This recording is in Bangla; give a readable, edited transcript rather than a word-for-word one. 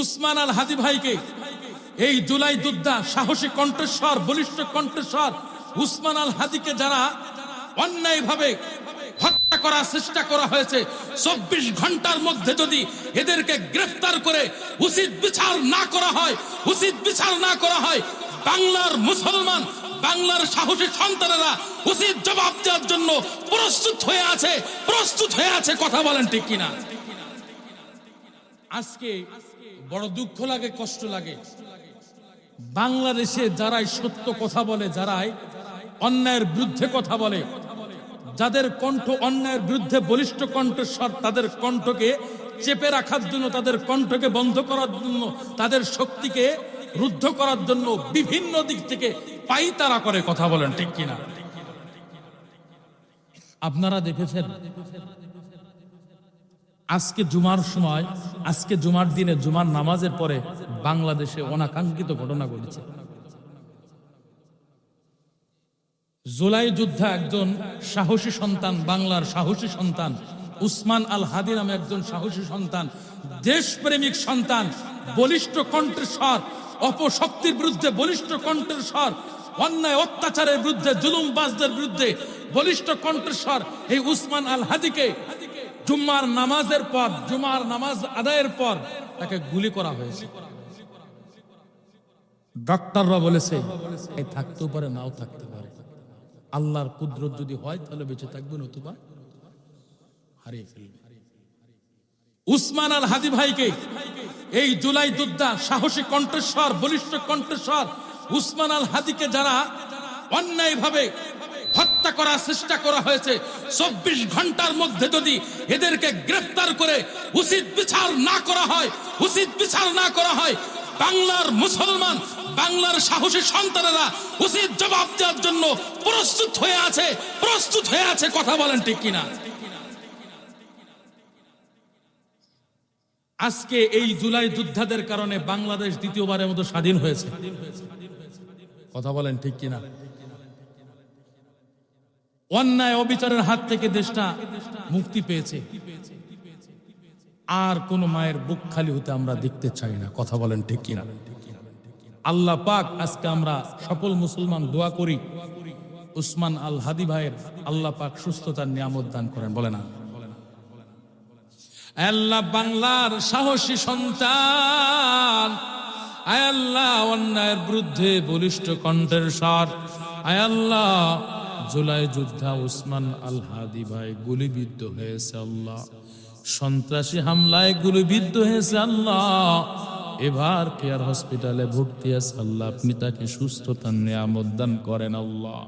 উসমান আল হাদি ভাইকে এই জুলাই যোদ্ধা, সাহসী কণ্ঠস্বর, বলিষ্ঠ কণ্ঠস্বর উসমান আল হাদিকে যারা অন্যায়ভাবে হত্যা করার চেষ্টা করা হয়েছে, 24 ঘন্টার মধ্যে যদি এদেরকে গ্রেফতার করে উচিত বিচার না করা হয়, বাংলার মুসলমান, বাংলার সাহসী সন্তানেরা উচিত জবাব দেওয়ার জন্য প্রস্তুত হয়ে আছে। কথা বলেন ঠিক কিনা? আজকে বড় দুঃখ লাগে, কষ্ট লাগে, বাংলাদেশে যারাই সত্য কথা বলে, যারাই অন্যায়ের বিরুদ্ধে কথা বলে, যাদের কণ্ঠ অন্যায়ের বিরুদ্ধে বলিষ্ঠ কণ্ঠস্বর, তাদের কণ্ঠকে চেপে রাখার জন্য, তাদের কণ্ঠকে বন্ধ করার জন্য, তাদের শক্তিকে রুদ্ধ করার জন্য বিভিন্ন দিক থেকে পাইতারা করে। কথা বলেন ঠিক কিনা? আপনারা দেখেছেন আজকে জুমার সময়, আজকে জুমার দিনে, জুমার নামাজের পরে বাংলাদেশে অনাকাঙ্ক্ষিত ঘটনা ঘটেছে। জুলাই যোদ্ধা একজন সাহসী সন্তান, বাংলার সাহসী সন্তান উসমান আল হাদি নামে একজন সাহসী সন্তান, দেশপ্রেমিক সন্তান, বলিষ্ঠ কণ্ঠস্বর, অপশক্তির বিরুদ্ধে বলিষ্ঠ কণ্ঠস্বর, অন্যায় অত্যাচারের বিরুদ্ধে, জুলুমবাজদের বিরুদ্ধে বলিষ্ঠ কণ্ঠস্বর এই উসমান আল হাদিকে জুম্মার নামাজের পর, জুমার নামাজ আদায়ের পর তাকে গুলি করা হয়েছে। ডক্টররা বলেছে এই থাকতেও পারে, নাও থাকতে পারে, আল্লাহর কুদরত যদি হয় তাহলে বেঁচে থাকবে, নতুবা হারিয়ে ফেলবে। উসমান আল হাদি ভাইকে এই জুলাই যোদ্ধা, সাহসী কণ্ঠস্বর, বলিষ্ঠ কণ্ঠস্বর উসমান আল হাদিকে যারা অন্যায়ভাবে হত্যা করার চেষ্টা করা হয়েছে, 24 ঘন্টার মধ্যে যদি এদেরকে গ্রেফতার করে উচিত বিচার না করা হয়, বাংলার মুসলমান, বাংলার সাহসী সন্তানেরা উচিত জবাব দেওয়ার জন্য প্রস্তুত হয়ে আছে। কথা বলেন ঠিক কিনা? আজকে এই জুলাই যোদ্ধাদের কারণে বাংলাদেশ দ্বিতীয়বারের মতো স্বাধীন হয়েছে। কথা বলেন ঠিক কিনা? অন্যায় অবিচারের হাত থেকে দেশটা মুক্তি পেয়েছে। আর কোন মায়ের বুক খালি হতে আমরা দেখতে চাই না। কথা বলেন ঠিক কিনা? আল্লাহ পাক, আজকে আমরা সকল মুসলমান দোয়া করি উসমান আল হাদি ভাইয়ের আল্লাহ পাক সুস্থতার নিয়ামত দান করেন। বলে না আল্লাহ, বাংলার সাহসী সন্তান, আয় আল্লাহ অন্যায়ের বিরুদ্ধে বলিষ্ঠ কণ্ঠের স্বর, আয় আল্লাহ জুলাই যোদ্ধা উসমান আল হাদি ভাই গুলিবিদ্ধ হয়েছে, আল্লাহ সন্ত্রাসী হামলায় গুলিবিদ্ধ হয়েছে, আল্লাহ এবার কেয়ার হসপিটালে ভর্তি আছে, আল্লাহ আপনি তাকে সুস্থতার নিয়ামত দান করেন। আল্লাহ